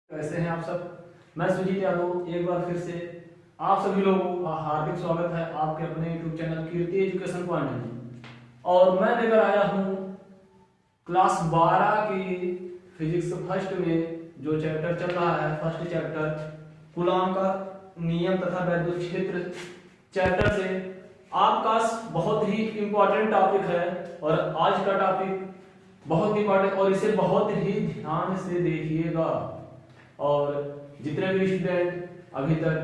कैसे हैं आप सब। मैं सुजीत यादव एक बार फिर से आप सभी लोगों का हार्दिक स्वागत है आपके अपने YouTube चैनल कीर्ति एजुकेशन पॉइंट में। और मैं लेकर आया हूं क्लास 12 की फिजिक्स फर्स्ट में जो चैप्टर चल रहा है, फर्स्ट चैप्टर कूलॉम का नियम तथा वैद्युत क्षेत्र चैप्टर से आपका बहुत ही इंपॉर्टेंट टॉपिक है। और आज का टॉपिक बहुत इंपॉर्टेंट और इसे बहुत ही ध्यान से देखिएगा। और जितने भी स्टूडेंट अभी तक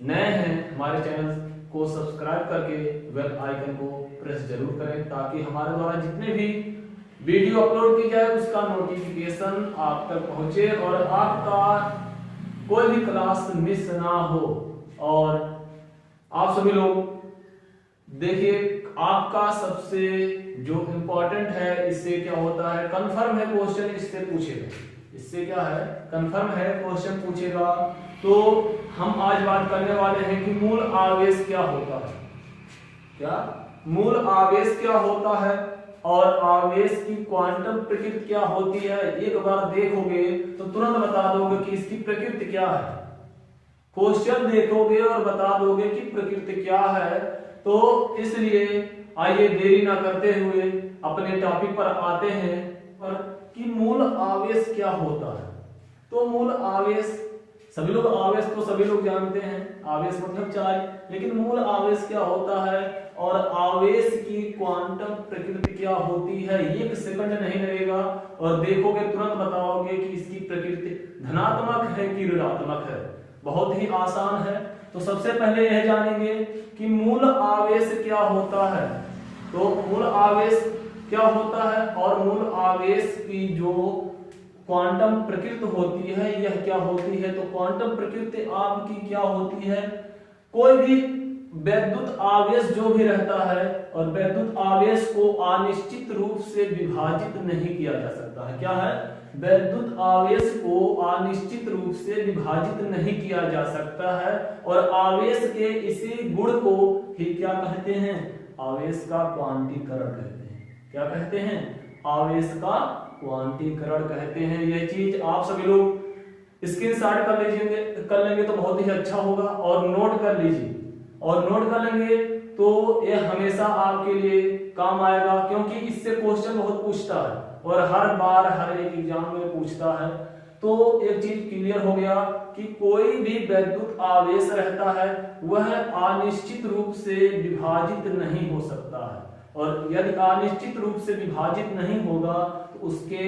नए हैं हमारे चैनल को सब्सक्राइब करके बेल आइकन को प्रेस जरूर करें ताकि हमारे द्वारा जितने भी वीडियो अपलोड की जाए उसका नोटिफिकेशन आप तक पहुंचे और आपका कोई भी क्लास मिस ना हो। और आप सभी लोग देखिए, आपका सबसे जो इम्पोर्टेंट है, इससे क्या होता है, कंफर्म है क्वेश्चन इससे पूछेगा। इससे क्या है, कंफर्म है क्वेश्चन पूछेगा। तो हम आज बात करने वाले हैं कि मूल आवेश क्या होता है। क्या मूल आवेश क्या होता है और आवेश की क्वांटम प्रकृति क्या होती है। एक बार देखोगे तो तुरंत बता दोगे कि इसकी प्रकृति क्या है। क्वेश्चन देखोगे और बता दोगे कि प्रकृति क्या है। तो इसलिए आइए देरी ना करते हुए अपने टॉपिक पर आते हैं पर कि मूल आवेश क्या होता है। तो मूल आवेश सभी लोग आवेश तो सभी लोग जानते हैं, आवेश मतलब चार्ज, लेकिन मूल आवेश क्या होता है और आवेश की क्वांटम प्रकृति क्या होती है, एक सेकंड नहीं लगेगा और देखोगे तुरंत बताओगे कि इसकी प्रकृति धनात्मक है कि ऋणात्मक है। बहुत ही आसान है। तो सबसे पहले यह जानेंगे कि मूल आवेश क्या होता है। तो मूल आवेश क्या होता है और मूल आवेश की जो क्वांटम प्रकृति होती है यह क्या होती है। तो क्वांटम प्रकृति आपकी क्या होती है, कोई भी वैद्युत आवेश जो भी रहता है और वैद्युत आवेश को अनिश्चित रूप से विभाजित नहीं किया जा सकता है। क्या है, वैद्युत आवेश को अनिश्चित रूप से विभाजित नहीं किया जा सकता है। और आवेश के इसी गुण को ही क्या कहते हैं, आवेश का क्वांटीकरण कहते हैं। क्या कहते हैं, आवेश का क्वांटीकरण कहते हैं। यह चीज आप सभी लोग स्क्रीनशॉट कर लेंगे तो बहुत ही अच्छा होगा और नोट कर लीजिए। और नोट कर लेंगे तो यह हमेशा आपके लिए काम आएगा, क्योंकि इससे क्वेश्चन बहुत पूछता है और हर बार हर एक एग्जाम में पूछता है। तो एक चीज क्लियर हो गया कि कोई भी वैद्युत आवेश रहता है वह अनिश्चित रूप से विभाजित नहीं हो सकता है। और यदि अनिश्चित रूप से विभाजित नहीं होगा तो उसके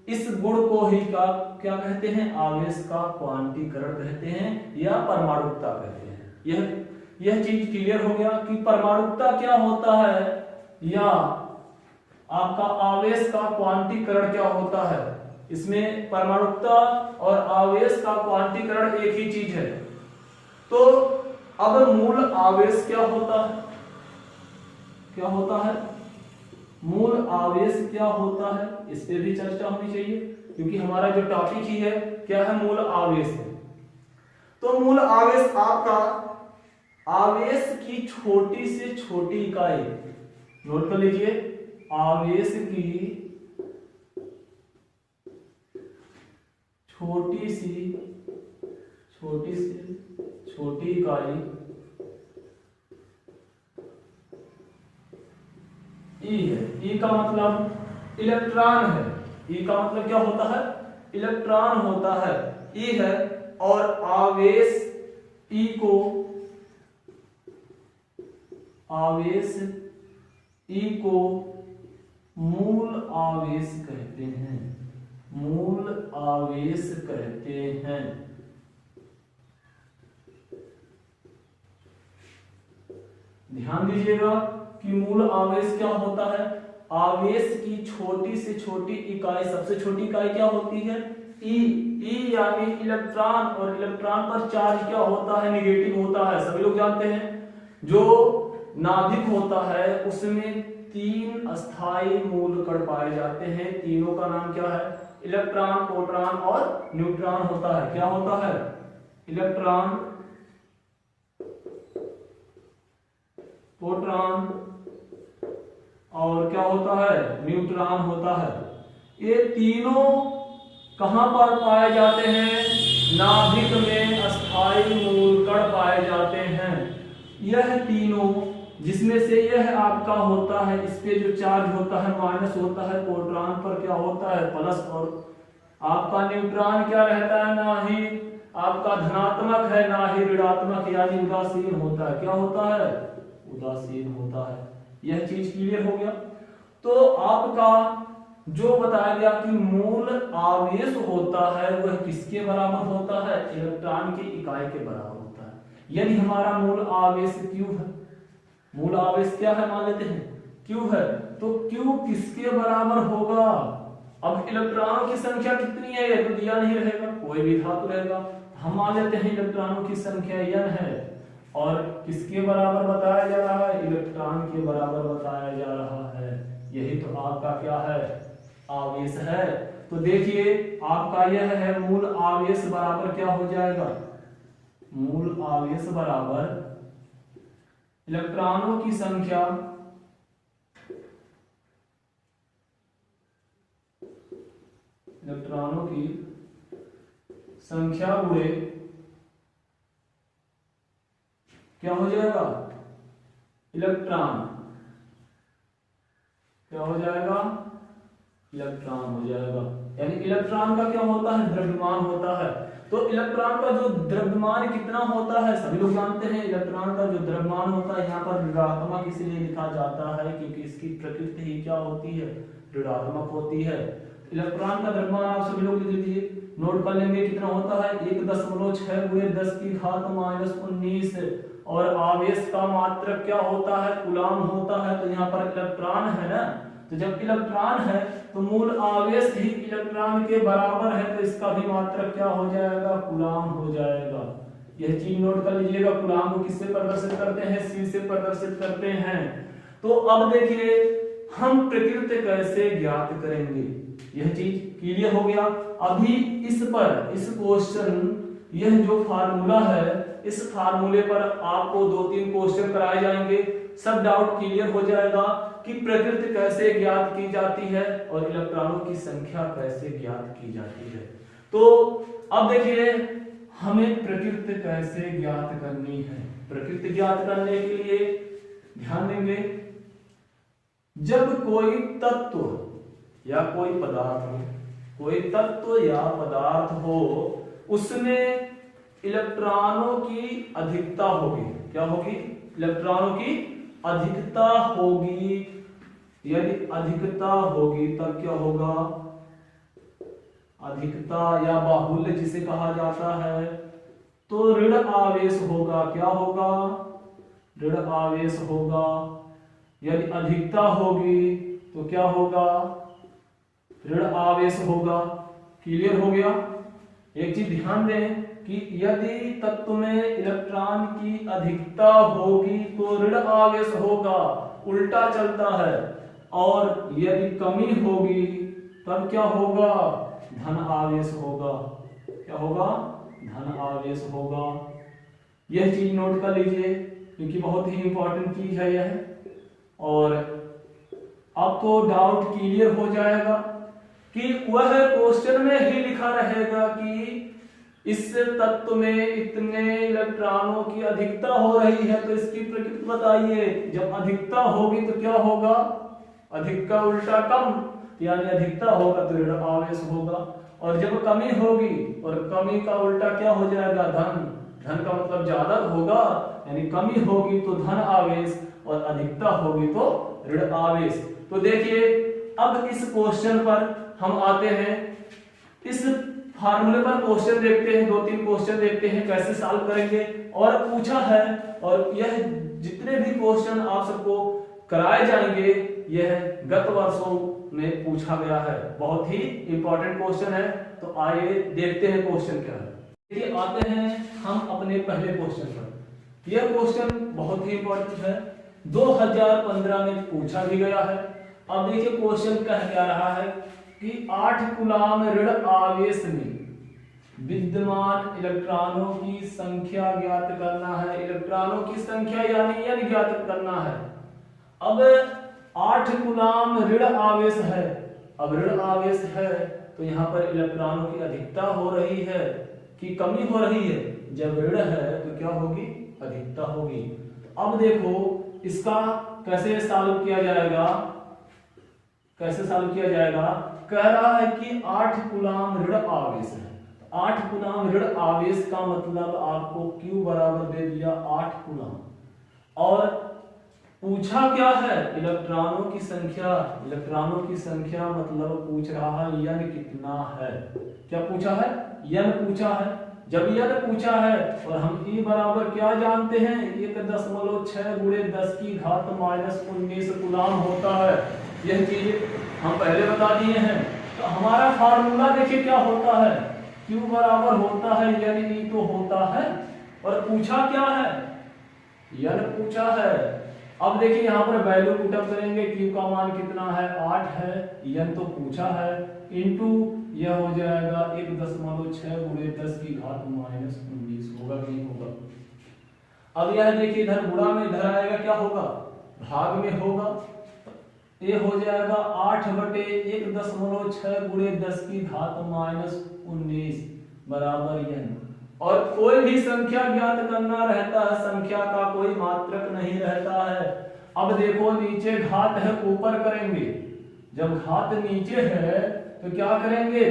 इस गुण को ही क्या कहते हैं, आवेश का क्वांटीकरण कहते हैं या परमाणुकता कहते हैं। यह चीज क्लियर हो गया कि परमाणुकता क्या होता है या आपका आवेश का क्वांटीकरण क्या होता है। इसमें परमाणुकता और आवेश का क्वांटीकरण एक ही चीज है। तो अब मूल आवेश क्या होता है, क्या होता है, मूल आवेश क्या होता है, इस पे भी चर्चा होनी चाहिए क्योंकि हमारा जो टॉपिक ही है क्या है, मूल आवेश है। तो मूल आवेश आपका आवेश की छोटी से छोटी इकाई, नोट कर लीजिए, आवेश की छोटी से छोटी इकाई ई है। ई का मतलब इलेक्ट्रॉन है। ई का मतलब क्या होता है, इलेक्ट्रॉन होता है, ई है। और आवेश ई को मूल आवेश कहते हैं, मूल आवेश कहते हैं। ध्यान दीजिएगा कि मूल आवेश क्या होता है, आवेश की छोटी से छोटी इकाई, सबसे छोटी इकाई क्या होती है, ई यानी इलेक्ट्रॉन। और इलेक्ट्रॉन पर चार्ज क्या होता है, नेगेटिव होता है, सभी लोग जानते हैं। जो नाभिक होता है उसमें 3 अस्थाई मूल कण पाए जाते हैं। तीनों का नाम क्या है, इलेक्ट्रॉन, प्रोटॉन और न्यूट्रॉन होता है। क्या होता है, इलेक्ट्रॉन, प्रोटॉन और क्या होता है, न्यूट्रॉन होता है। ये तीनों कहाँ पर पाए जाते हैं? नाभिक में अस्थायी मूल कण पाए जाते हैं। यह तीनों, जिसमें से यह आपका होता है, इस पे जो चार्ज होता है माइनस होता है, प्रोटॉन पर क्या होता है प्लस, और आपका न्यूट्रॉन क्या रहता है? ना ही आपका धनात्मक है ना ही ऋणात्मक, यानी उदासीन होता है। क्या होता है? उदासीन होता है। यह चीज क्लियर हो गया। तो आपका जो बताया गया कि मूल आवेश होता है वह किसके बराबर होता है? इलेक्ट्रॉन की इकाई के बराबर होता है। यदि हमारा मूल आवेश Q है, मूल आवेश क्या है मान लेते हैं Q है, तो Q किसके बराबर होगा? अब इलेक्ट्रॉनों की संख्या कितनी है ये तो दिया नहीं रहेगा, कोई भी धातु रहेगा, हम मान लेते हैं इलेक्ट्रॉनों की संख्या n है, और किसके बराबर बताया जा रहा है? इलेक्ट्रॉन के बराबर बताया जा रहा है। यही तो आपका क्या है? आवेश है। तो देखिए आपका यह है मूल आवेश बराबर क्या हो जाएगा? मूल आवेश बराबर इलेक्ट्रॉनों की संख्या गुणे क्या हो जाएगा? इलेक्ट्रॉन। क्या हो जाएगा? इलेक्ट्रॉन हो जाएगा। यानी इलेक्ट्रॉन का क्या होता है? द्रव्यमान होता है। तो इलेक्ट्रॉन का जो द्रव्यमान कितना होता है सभी लोग जानते हैं। इलेक्ट्रॉन का जो द्रव्यमान होता है, यहाँ पर ऋणात्मक इसलिए लिखा जाता है क्योंकि इसकी प्रकृति ही क्या होती है? ऋणात्मक होती है। इलेक्ट्रॉन का द्रव्यमान आप सभी लोग लिख लीजिए, नोट कर लेंगे कितना होता है? 1.6 गुणे 10 की घात -19, और आवेश का मात्रक क्या होता है? कूलाम होता है। तो यहाँ पर इलेक्ट्रॉन है ना, तो जब इलेक्ट्रॉन है तो मूल आवेश ही इलेक्ट्रॉन के बराबर है, तो इसका भी मात्रक क्या हो जाएगा? कूलाम हो जाएगा। यह चीज नोट कर लीजिएगा। कूलाम को किससे प्रदर्शित करते हैं? C से प्रदर्शित करते हैं। तो अब देखिए हम प्रकृति कैसे ज्ञात करेंगे, यह चीज क्लियर हो गया। अभी इस क्वेश्चन, यह जो फार्मूला है, इस फार्मूले पर आपको 2-3 क्वेश्चन कराए जाएंगे, सब डाउट क्लियर हो जाएगा कि प्रकृति कैसे ज्ञात की जाती है और इलेक्ट्रॉनों की संख्या कैसे ज्ञात की जाती है। तो अब देखिए हमें प्रकृति कैसे ज्ञात करनी है। प्रकृति ज्ञात करने के लिए ध्यान देंगे, जब कोई तत्व या कोई पदार्थ हो, उसमें इलेक्ट्रॉनों की अधिकता होगी। क्या होगी? इलेक्ट्रॉनों की अधिकता होगी। यदि अधिकता होगी तब क्या होगा? अधिकता या बाहुल्य जिसे कहा जाता है, तो ऋण आवेश होगा। क्या होगा? ऋण आवेश होगा। यदि अधिकता होगी तो क्या होगा? ऋण आवेश होगा। क्लियर हो गया। एक चीज ध्यान दें कि यदि तत्व में इलेक्ट्रॉन की अधिकता होगी तो ऋण आवेश होगा, उल्टा चलता है, और यदि कमी होगी तब क्या होगा? धन आवेश होगा। क्या होगा? धन आवेश होगा। यह चीज नोट कर लीजिए क्योंकि बहुत ही इंपॉर्टेंट चीज है यह। और अब तो डाउट क्लियर हो जाएगा कि वह क्वेश्चन में ही लिखा रहेगा कि इस तत्व में इतने इलेक्ट्रॉनों की अधिकता हो रही है, तो इसकी प्रकृति बताइए। जब अधिकता होगी तो क्या होगा? अधिक का उल्टा कम, यानी अधिकता होगा तो ऋण आवेश होगा। और जब कमी होगी, और कमी का उल्टा क्या हो जाएगा? धन। धन का मतलब ज्यादा होगा, यानी कमी होगी तो धन आवेश, और अधिकता होगी तो ऋण आवेश। तो देखिए अब इस क्वेश्चन पर हम आते हैं। इस फार्मूले पर क्वेश्चन देखते हैं, 2-3 क्वेश्चन देखते हैं कैसे सॉल्व करेंगे। और पूछा है, और यह जितने भी क्वेश्चन आप सबको कराए जाएंगे यह गत वर्षों में पूछा गया है। बहुत ही इंपॉर्टेंट क्वेश्चन है। तो आइए देखते हैं क्वेश्चन क्या है। देखिए आते हैं हम अपने पहले क्वेश्चन पर। यह क्वेश्चन बहुत ही इंपॉर्टेंट है, 2015 में पूछा भी गया है। अब देखिए क्वेश्चन कह क्या रहा है कि 8 कूलाम ऋण आवेश में विद्यमान इलेक्ट्रॉनों की संख्या ज्ञात करना है। इलेक्ट्रॉनों की संख्या यानी n ज्ञात करना है। अब 8 कूलाम ऋण आवेश है। अब ऋण आवेश है तो यहाँ पर इलेक्ट्रॉनों की अधिकता हो रही है कि कमी हो रही है। जब ऋण है तो क्या होगी, अधिकता होगी। तो अब देखो इसका कैसे सॉल्व किया जाएगा, कैसे सॉल्व किया जाएगा। कह रहा है कि 8 कूलाम ऋण आवेश है। 8 कूलाम ऋण आवेश का मतलब आपको Q बराबर दे दिया 8 कूलाम, और पूछा क्या है, इलेक्ट्रॉनों की संख्या। इलेक्ट्रॉनों की संख्या मतलब पूछ रहा है यन कितना है। क्या पूछा है, यन पूछा है। जब यन पूछा है और हम E बराबर क्या जानते हैं, 1.6 गुणे 10 की घात माइनस 19 कूलाम होता है। यह चीज हम पहले बता दिए हैं। तो हमारा फार्मूला देखिए क्या होता है, Q बराबर होता है यन E तो होता है, और पूछा क्या है, यन पूछा है। अब देखिए यहाँ पर वैल्यू पुटअप करेंगे, Q का मान कितना है, 8 है, यन तो पूछा है, इनटू यह हो जाएगा 1.6 गुणे 10 की घात माइनस 19। होगा कि नहीं होगा। अब यह देखिए इधर गुणा में इधर आएगा, क्या होगा, भाग में होगा। ये हो जाएगा 8 बटे 1.6 गुणे 10 की घात माइनस 19 बराबर यन। और कोई भी संख्या ज्ञात करना रहता है, संख्या का कोई मात्रक नहीं रहता है। अब देखो नीचे घात है, ऊपर करेंगे। जब घात नीचे है तो क्या करेंगे,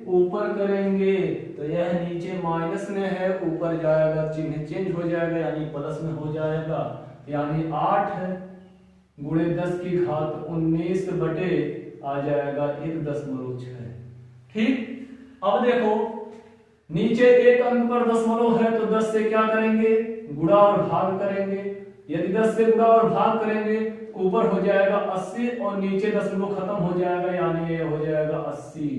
ऊपर करेंगे। तो यह नीचे माइनस में है, ऊपर जाएगा, चिन्ह चेंज हो जाएगा, यानी प्लस में हो जाएगा। यानी 8 गुणे 10 की घात 19 बटे आ जाएगा 1.6। ठीक। अब देखो नीचे एक अंक पर दशमलव है तो 10 से क्या करेंगे, गुणा और भाग करेंगे। यदि 10 से गुणा और भाग करेंगे ऊपर हो जाएगा 80 और नीचे दशमलव खत्म हो जाएगा, यानी ये हो जाएगा 80।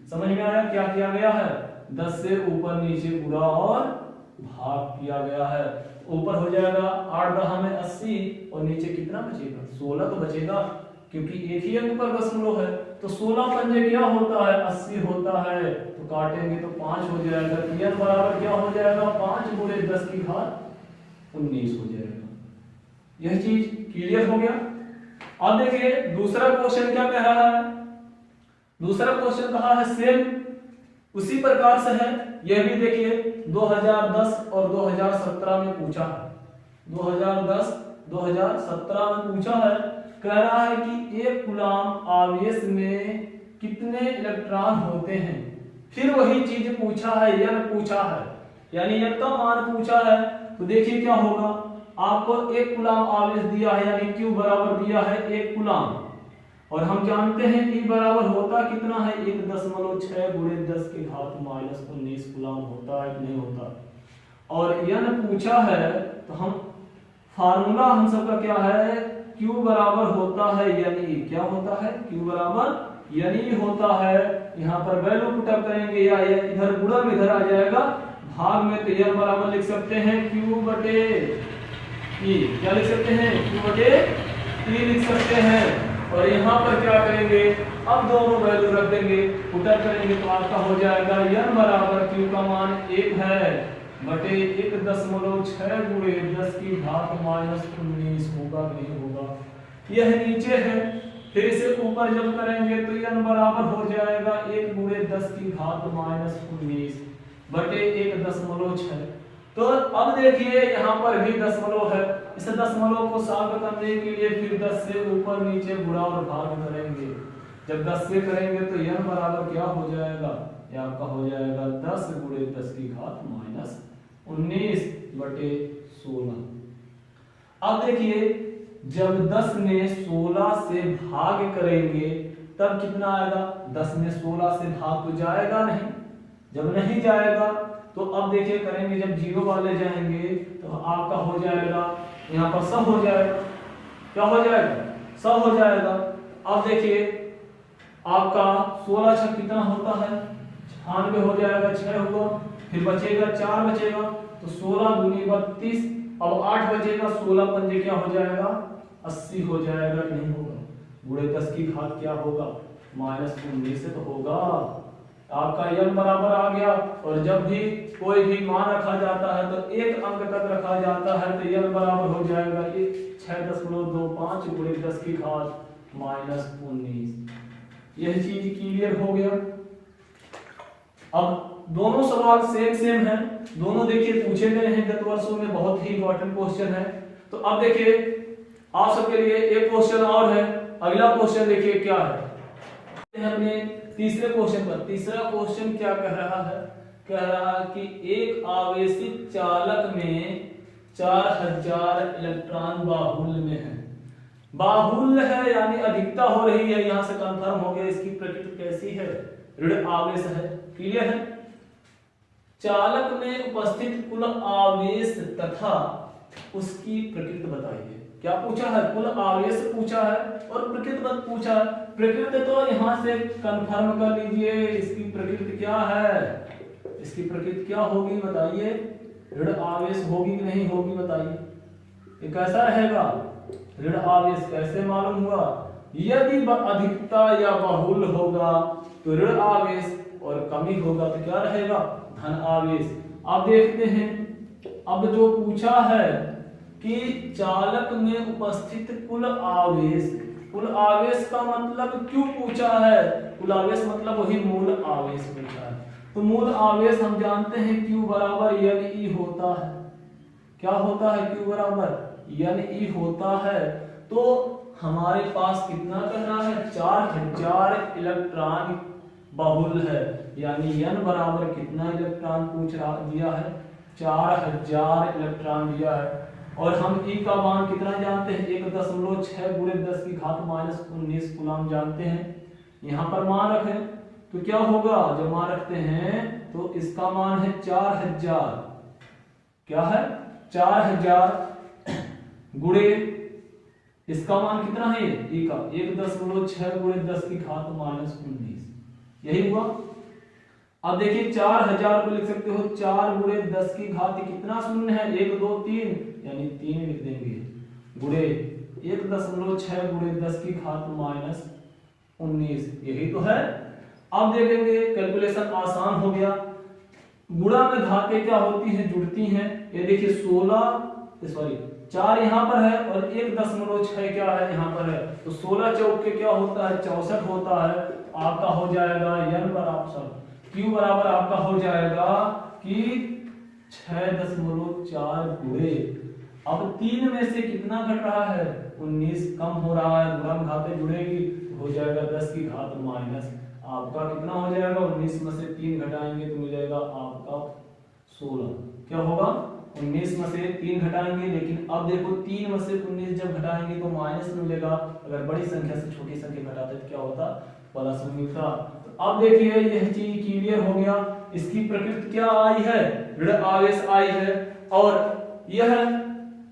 समझ में आया क्या किया गया है, 10 से ऊपर नीचे गुणा और भाग किया गया है। ऊपर हो जाएगा 8 10 में 80 और नीचे कितना बचेगा, 16 तो बचेगा, क्योंकि एक ही अंक पर दशमलव है। तो 16 पंजे क्या होता है, 80 होता है। तो काटेंगे तो 5 हो जाएगा। n बराबर क्या हो जाएगा, 5 गुणे 10 की घात 19 हो जाएगा। यह चीज क्लियर हो गया। अब देखिए दूसरा क्वेश्चन क्या कह रहा है, दूसरा क्वेश्चन कहा है सेम उसी प्रकार से है। यह भी देखिए 2010 और 2017 में पूछा है। 2010 2017 में पूछा है। कह रहा है कि 1 कूलाम आवेश में कितने इलेक्ट्रॉन होते हैं। फिर वही चीज पूछा है, यन पूछा है, यानी यन का मान पूछा है। तो देखिए क्या होगा, आपको 1 कूलाम आवेश दिया है, यानी Q बराबर दिया है 1 कूलाम, और हम जानते हैं E बराबर होता कितना है, 1.6 गुणे 10 की घात माइनस 19 कूलाम होता है कि नहीं होता। और यन पूछा है तो हम फार्मूला हम सबका क्या है, Q बराबर होता है यानी क्या होता है, Q बराबर यानी होता है। यहाँ पर वैल्यू पुटअप करेंगे, या इधर गुणा में इधर आ जाएगा, भाग में तो यह बराबर लिख सकते हैं Q बटे E। क्या लिख सकते हैं, Q बटे E लिख सकते हैं। और यहाँ पर क्या करेंगे, अब दोनों वैल्यू रख देंगे, पुटअप करेंगे तो आपका हो जाएगा n बराबर Q का मान 1 है बटे 1.6 गुणे 10 की घात माइनस 19। होगा नहीं होगा, यह नीचे है। फिर इसे ऊपर जब करेंगे तो n बराबर हो जाएगा 1 गुणे 10 की घात माइनस 19 बटे 1.6। तो अब देखिए यहाँ पर भी दशमलव है, इस दशमलव को सॉल्व करने के लिए फिर 10 से ऊपर नीचे गुणा और भाग करेंगे। जब 10 से करेंगे तो n बराबर क्या हो जाएगा, यह आपका हो जाएगा 10 गुणे 10 की घात माइनस 19 बटे 16। अब देखिए जब 10 में 16 से भाग करेंगे तब कितना आएगा, 10 में 16 से भाग तो जाएगा नहीं। जब नहीं जाएगा तो अब देखिए करेंगे, जब जीरो वाले जाएंगे तो आपका हो जाएगा, यहाँ पर सब हो जाएगा, क्या हो जाएगा, सब हो जाएगा। अब देखिए आपका 16 छक कितना होता है, 96 हो जाएगा, 6 हुआ, फिर बचेगा 4 बचेगा, तो 16 दूनी 32। अब 8 बचेगा, 16 पंजे क्या हो जाएगा, 80 हो जाएगा कि नहीं होगा। गुणे 10 की घात क्या होगा, माइनस 19 से तो होगा। आपका n बराबर आ गया। और जब भी कोई भी मान रखा जाता है तो एक अंक तक रखा जाता है, तो n बराबर हो जाएगा 6.25 गुणे 10 की घात माइनस 19। यह चीज क्लियर हो गया। अब दोनों सवाल सेम है, दोनों देखिए पूछे गए हैं गत वर्षों में, बहुत ही इंपॉर्टेंट क्वेश्चन है। तो अब देखिए आप सबके लिए एक क्वेश्चन और है। अगला क्वेश्चन देखिए क्या है अपने तीसरे क्वेश्चन पर। तीसरा क्वेश्चन क्या कह रहा है, कह रहा है कि एक आवेशित चालक में 4000 इलेक्ट्रॉन बाहुल्य में है। बाहुल्य है यानी अधिकता हो रही है, यहां से कंफर्म हो गया। इसकी प्रकृति कैसी है, ऋण आवेश है। क्लियर है। चालक में उपस्थित कुल आवेश तथा उसकी प्रकृति बताइए। क्या पूछा है, कुल आवेश पूछा है और प्रकृति पूछा है। प्रकृति तो यहां से कंफर्म कर लीजिए, इसकी प्रकृति क्या है, इसकी प्रकृति क्या होगी बताइए। ऋण आवेश होगी कि नहीं होगी बताइए। ये कैसा रहेगा, ऋण आवेश। कैसे मालूम हुआ, यदि अधिकता या बाहुल्य होगा तो ऋण आवेश और कमी होगा तो क्या रहेगा, धन आवेश। अब देखते हैं, अब जो पूछा है कि चालक में उपस्थित कुल आवेश, कुल आवेश का मतलब क्यों पूछा है, कुल आवेश मतलब वही मूल आवेश पूछा है। तो मूल आवेश हम जानते हैं Q बराबर NE होता है। क्या होता है, Q बराबर NE होता है। तो हमारे पास कितना करना है, 4000 इलेक्ट्रॉन बाहुल्य है, यानी N बराबर कितना इलेक्ट्रॉन पूछ रहा दिया है, 4000 इलेक्ट्रॉन दिया है। और हम E का मान कितना जानते हैं, 1.6 गुणे 10 की घात -19 कूलम जानते हैं। यहाँ पर मान रखें तो क्या होगा, जब मान रखते हैं तो इसका मान है 4000, क्या है 4000 गुणे इसका मान कितना है, E का 1.6 गुणे 10 की घात -19, यही हुआ। अब देखिए 4000 को लिख सकते हो 4 गुणे 10 की घात कितना शून्य है, 1 2 3 यानी 3 लिख देंगे, गुणे 1.6 गुणे 10 की घात -19, यही तो है। अब देखेंगे कैलकुलेशन आसान हो गया। गुणा में घातें क्या होती हैं, जुड़ती हैं। ये देखिए 4 यहाँ पर है और 1.6 क्या है यहाँ पर है, तो 16 चौके क्या होता है, 64 होता है। आपका हो जाएगा N बराबर Q बराबर आपका हो जाएगा कि 6.4 गुणे। अब 3 में से कितना घट रहा है, 19 कम हो रहा है, गुणा में घातें जुड़ेगी हो जाएगा 10 की घात माइनस, आपका कितना हो जाएगा, 19 में से 3 घटाएंगे तो मिल जाएगा आपका 16। क्या होगा, 19 में से 3 घटाएंगे, लेकिन अब देखो 3 में से 19 जब घटाएंगे तो माइनस मिलेगा। अगर बड़ी संख्या से छोटी संख्या घटाते तो क्या होता, प्लस मिलता। तो अब देखिए यह चीज क्लियर हो गया। इसकी प्रकृति क्या आई है, ऋण आवेश आई है। और यह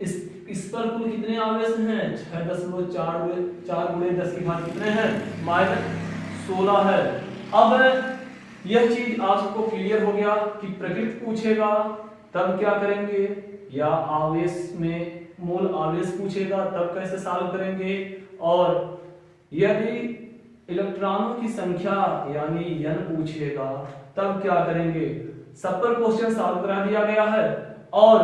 इस पर कुल कितने आवेश हैं, 6.4 गुणे 10 की घात कितने हैं, -16 है। अब यह चीज आपको क्लियर हो गया कि प्रकृति पूछेगा तब क्या करेंगे, या आवेश में मूल आवेश पूछेगा तब कैसे सॉल्व करेंगे, और यदि इलेक्ट्रॉनों की संख्या यानी N पूछेगा तब क्या करेंगे। सब पर क्वेश्चन सॉल्व करा दिया गया है। और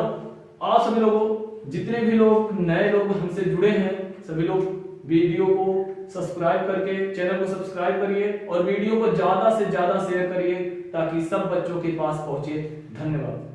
आप सभी लोगों, जितने भी लोग नए लोग हमसे जुड़े हैं, सभी लोग वीडियो को सब्सक्राइब करके चैनल को सब्सक्राइब करिए और वीडियो को ज्यादा से ज्यादा शेयर करिए ताकि सब बच्चों के पास पहुंचे। धन्यवाद।